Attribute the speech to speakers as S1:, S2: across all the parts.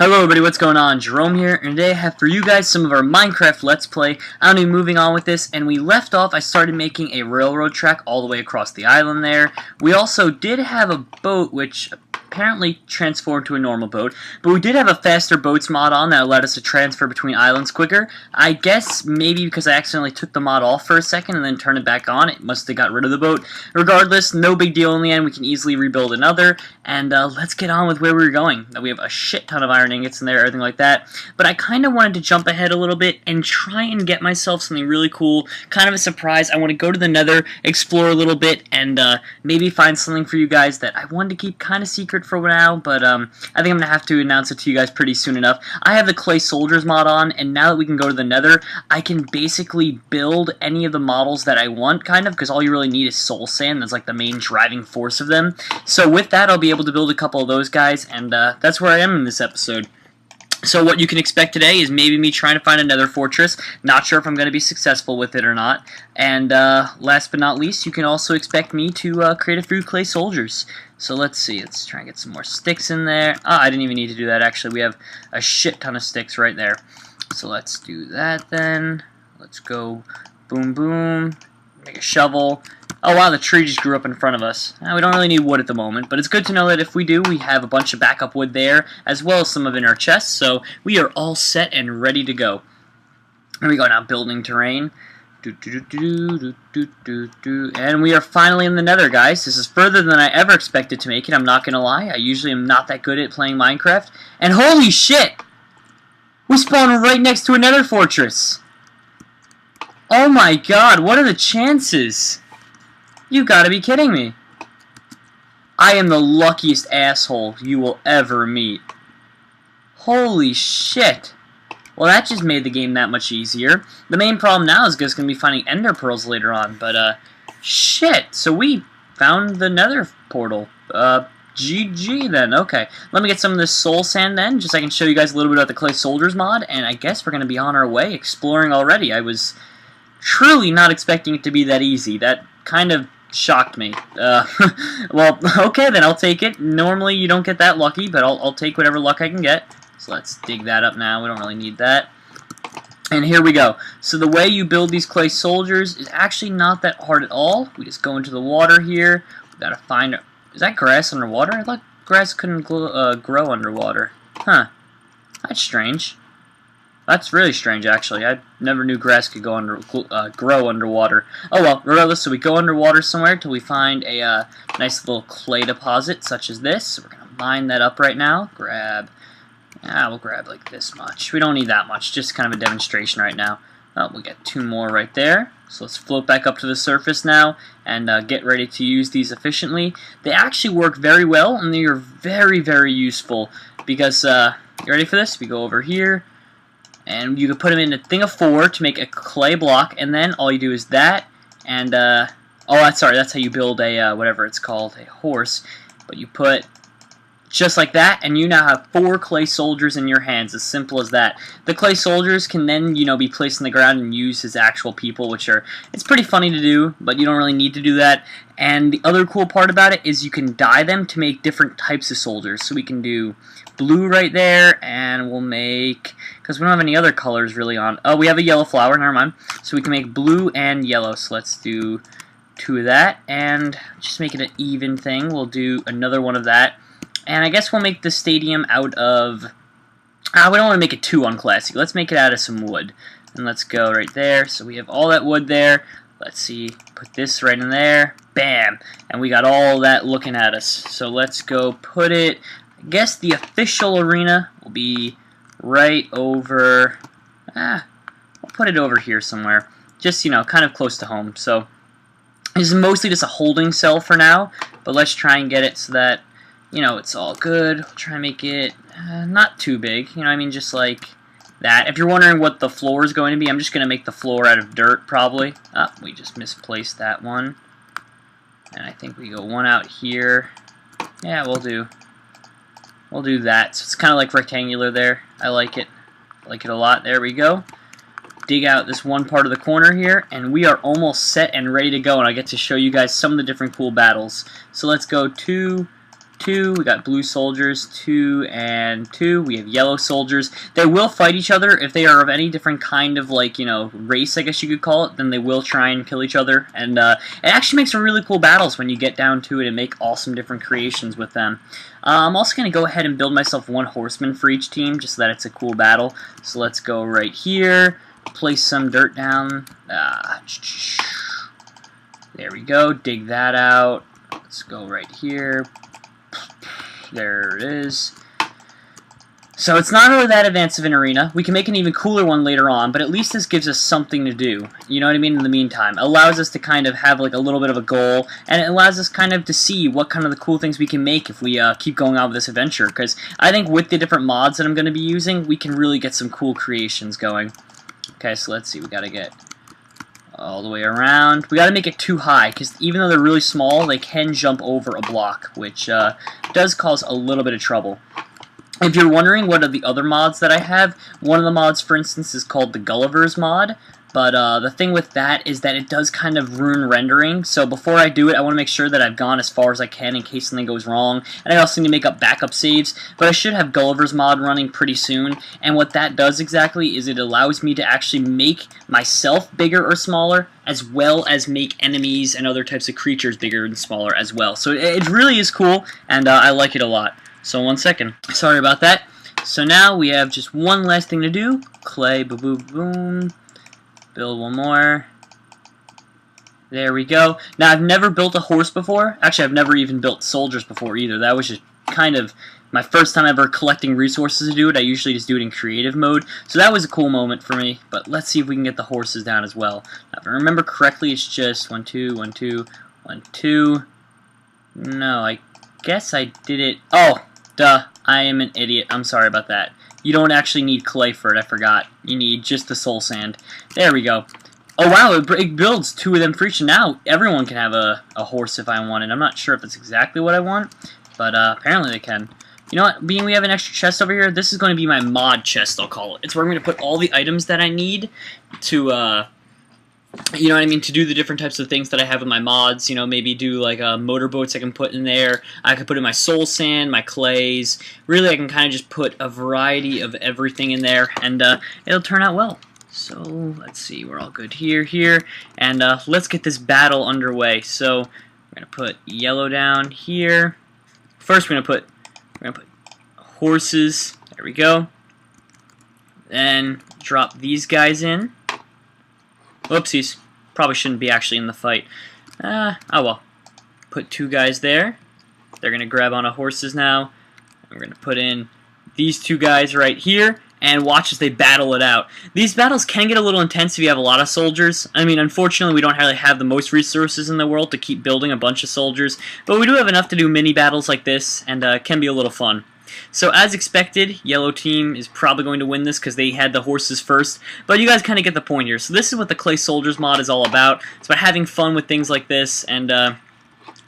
S1: Hello everybody, what's going on? Jerome here, and today I have for you guys some of our Minecraft Let's Play. I'm going to be moving on with this, and we left off, I started making a railroad track all the way across the island there. We also did have a boat, which apparently transformed to a normal boat, but we did have a faster boats mod on that allowed us to transfer between islands quicker. I guess maybe because I accidentally took the mod off for a second and then turned it back on, it must have got rid of the boat. Regardless, no big deal in the end, we can easily rebuild another, and let's get on with where we were going. We have a shit ton of iron ingots in there, everything like that, but I kind of wanted to jump ahead a little bit and try and get myself something really cool, kind of a surprise. I want to go to the nether, explore a little bit, and maybe find something for you guys that I wanted to keep kind of secret for now, but I think I'm going to have to announce it to you guys pretty soon enough. I have the Clay Soldiers mod on, and now that we can go to the nether, I can basically build any of the models that I want, kind of, because all you really need is soul sand. That's like the main driving force of them. So with that, I'll be able to build a couple of those guys, and that's where I am in this episode. So what you can expect today is maybe me trying to find another fortress. Not sure if I'm going to be successful with it or not. And last but not least, you can also expect me to create a few clay soldiers. So let's see. Let's try and get some more sticks in there. I didn't even need to do that, actually. We have a shit ton of sticks right there. So let's do that then. Let's go boom, boom. Make a shovel. Oh wow, the tree just grew up in front of us. We don't really need wood at the moment, but it's good to know that if we do, we have a bunch of backup wood there, as well as some of it in our chests, so we are all set and ready to go. Here we go now, building terrain. And we are finally in the nether, guys. This is further than I ever expected to make it, I'm not gonna lie. I usually am not that good at playing Minecraft. And holy shit! We spawned right next to a nether fortress! Oh my god, what are the chances? You gotta be kidding me. I am the luckiest asshole you will ever meet. Holy shit. Well, that just made the game that much easier. The main problem now is just gonna be finding ender pearls later on, but, shit. So we found the nether portal. GG then. Okay. Let me get some of this soul sand then, just so I can show you guys a little bit about the Clay Soldiers mod, and I guess we're gonna be on our way exploring already. I was truly not expecting it to be that easy. That kind of shocked me. Well, okay then, I'll take it. Normally you don't get that lucky, but I'll take whatever luck I can get. So let's dig that up now. We don't really need that. And here we go. So the way you build these clay soldiers is actually not that hard at all. We just go into the water here. We gotta find... Is that grass underwater? I thought grass couldn't grow underwater. Huh. That's strange. That's really strange, actually. I never knew grass could go grow underwater. Oh well, regardless, so we go underwater somewhere till we find a nice little clay deposit, such as this. So we're going to mine that up right now. We'll grab like this much. We don't need that much, just kind of a demonstration right now. Oh, we'll get two more right there. So let's float back up to the surface now and get ready to use these efficiently. They actually work very well, and they are very, very useful because, you ready for this? We go over here. And you can put them in a thing of 4 to make a clay block, and then all you do is that, and, that's how you build a, whatever it's called, a horse. But you put just like that, and you now have 4 clay soldiers in your hands, as simple as that. The clay soldiers can then, be placed in the ground and used as actual people, it's pretty funny to do, but you don't really need to do that. And the other cool part about it is you can dye them to make different types of soldiers. So we can do blue right there, and we'll make, because we don't have any other colors really on. Oh, we have a yellow flower, never mind. So we can make blue and yellow, so let's do 2 of that, and just make it an even thing. We'll do another one of that, and I guess we'll make the stadium out of, we don't want to make it too unclassy. Let's make it out of some wood, and let's go right there. So we have all that wood there. Let's see, put this right in there, bam, and we got all that looking at us. So let's go put it, I guess the official arena will be right over, we'll put it over here somewhere, just, kind of close to home. So this is mostly just a holding cell for now, but let's try and get it so that, it's all good. We'll try and make it not too big, just like that. If you're wondering what the floor is going to be, I'm just going to make the floor out of dirt, probably. We just misplaced that one. And I think we go one out here. Yeah, we'll do that. So it's kind of like rectangular there. I like it. I like it a lot. There we go. Dig out this one part of the corner here, and we are almost set and ready to go, and I get to show you guys some of the different cool battles. So let's go 2, 2. We got blue soldiers, 2 and 2. We have yellow soldiers. They will fight each other. If they are of any different kind of, like, you know, race, I guess you could call it, then they will try and kill each other. And it actually makes some really cool battles when you get down to it and make awesome different creations with them. I'm also going to go ahead and build myself 1 horseman for each team, just so that it's a cool battle. So let's go right here, place some dirt down. There we go, dig that out. Let's go right here. There it is. So it's not really that advanced of an arena. We can make an even cooler one later on, but at least this gives us something to do. You know what I mean? In the meantime, it allows us to kind of have like a little bit of a goal, and it allows us kind of to see what kind of the cool things we can make if we keep going on with this adventure. Because I think with the different mods that I'm going to be using, we can really get some cool creations going. Okay, so let's see. We got to get all the way around. We got to make it too high, because even though they're really small, they can jump over a block, which does cause a little bit of trouble. If you're wondering what are the other mods that I have, one of the mods, for instance, is called the Gulliver's mod. But the thing with that is that it does kind of ruin rendering. So before I do it, I want to make sure that I've gone as far as I can in case something goes wrong. And I also need to make up backup saves. But I should have Gulliver's mod running pretty soon. And what that does exactly is it allows me to actually make myself bigger or smaller, as well as make enemies and other types of creatures bigger and smaller as well. So it really is cool, and I like it a lot. So 1 second. Sorry about that. So now we have just one last thing to do. Clay, boom, boom, boom. Build one more. There we go. Now, I've never built a horse before. Actually, I've never even built soldiers before either. That was just kind of my first time ever collecting resources to do it. I usually just do it in creative mode. So that was a cool moment for me. But let's see if we can get the horses down as well. Now, if I remember correctly, it's just 1, 2, 1, 2, 1, 2. No, I guess I did it. Oh, duh. I am an idiot. I'm sorry about that. You don't actually need clay for it, I forgot. You need just the soul sand. There we go. Oh wow, it builds 2 of them for each, and now everyone can have a horse if I wanted. I'm not sure if it's exactly what I want, but apparently they can. You know what, being we have an extra chest over here, this is going to be my mod chest, I'll call it. It's where I'm going to put all the items that I need to, you know what I mean, to do the different types of things that I have with my mods. You know, maybe do like motorboats I can put in there. I could put in my soul sand, my clays. Really, I can kind of just put a variety of everything in there, and it'll turn out well. So, let's see, we're all good here, and let's get this battle underway. So, we're going to put yellow down here. First, we're going to put horses. There we go. Then, drop these guys in. Whoopsies. Probably shouldn't be actually in the fight. Oh well. Put 2 guys there. They're going to grab onto horses now. We're going to put in these 2 guys right here, and watch as they battle it out. These battles can get a little intense if you have a lot of soldiers. I mean, unfortunately, we don't really have the most resources in the world to keep building a bunch of soldiers, but we do have enough to do mini battles like this, and it can be a little fun. So as expected, yellow team is probably going to win this because they had the horses first, but you guys kind of get the point here. So this is what the Clay Soldiers mod is all about. It's about having fun with things like this, and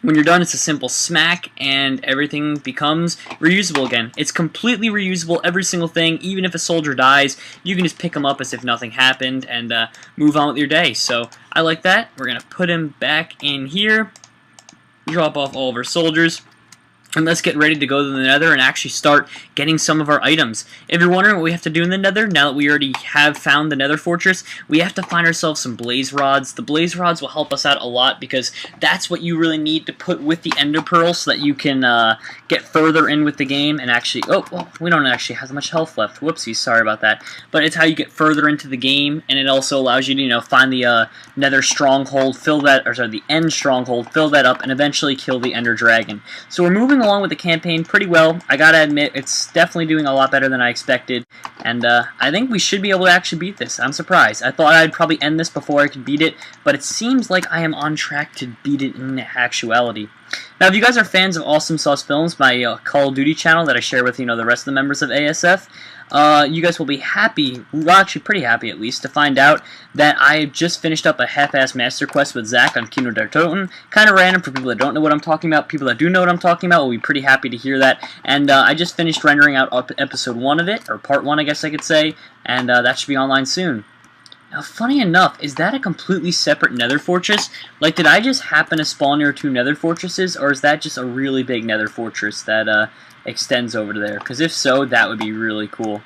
S1: when you're done, it's a simple smack, and everything becomes reusable again. It's completely reusable, every single thing. Even if a soldier dies, you can just pick him up as if nothing happened and move on with your day. So I like that. We're going to put him back in here, drop off all of our soldiers. And let's get ready to go to the Nether and actually start getting some of our items. If you're wondering what we have to do in the Nether, now that we already have found the Nether Fortress, we have to find ourselves some blaze rods. The blaze rods will help us out a lot because that's what you really need to put with the Ender Pearl so that you can get further in with the game and actually... Oh, well, we don't actually have much health left. Whoopsies, sorry about that. But it's how you get further into the game, and it also allows you to, you know, find the Nether Stronghold, fill that, or sorry, the End Stronghold, fill that up, and eventually kill the Ender Dragon. So we're moving along with the campaign pretty well. I gotta admit, it's definitely doing a lot better than I expected, and I think we should be able to actually beat this. I'm surprised. I thought I'd probably end this before I could beat it, but it seems like I am on track to beat it in actuality. Now, if you guys are fans of Awesome Sauce Films, my Call of Duty channel that I share with, you know, the rest of the members of ASF, you guys will be happy, well, actually pretty happy at least, to find out that I just finished up a half-ass master quest with Zach on Kino der Toten. Kind of random for people that don't know what I'm talking about. People that do know what I'm talking about will be pretty happy to hear that. And I just finished rendering out episode 1 of it, or part 1 I guess I could say, and that should be online soon. Now, funny enough, is that a completely separate nether fortress? Like, did I just happen to spawn near 2 nether fortresses, or is that just a really big nether fortress that extends over to there? Because if so, that would be really cool.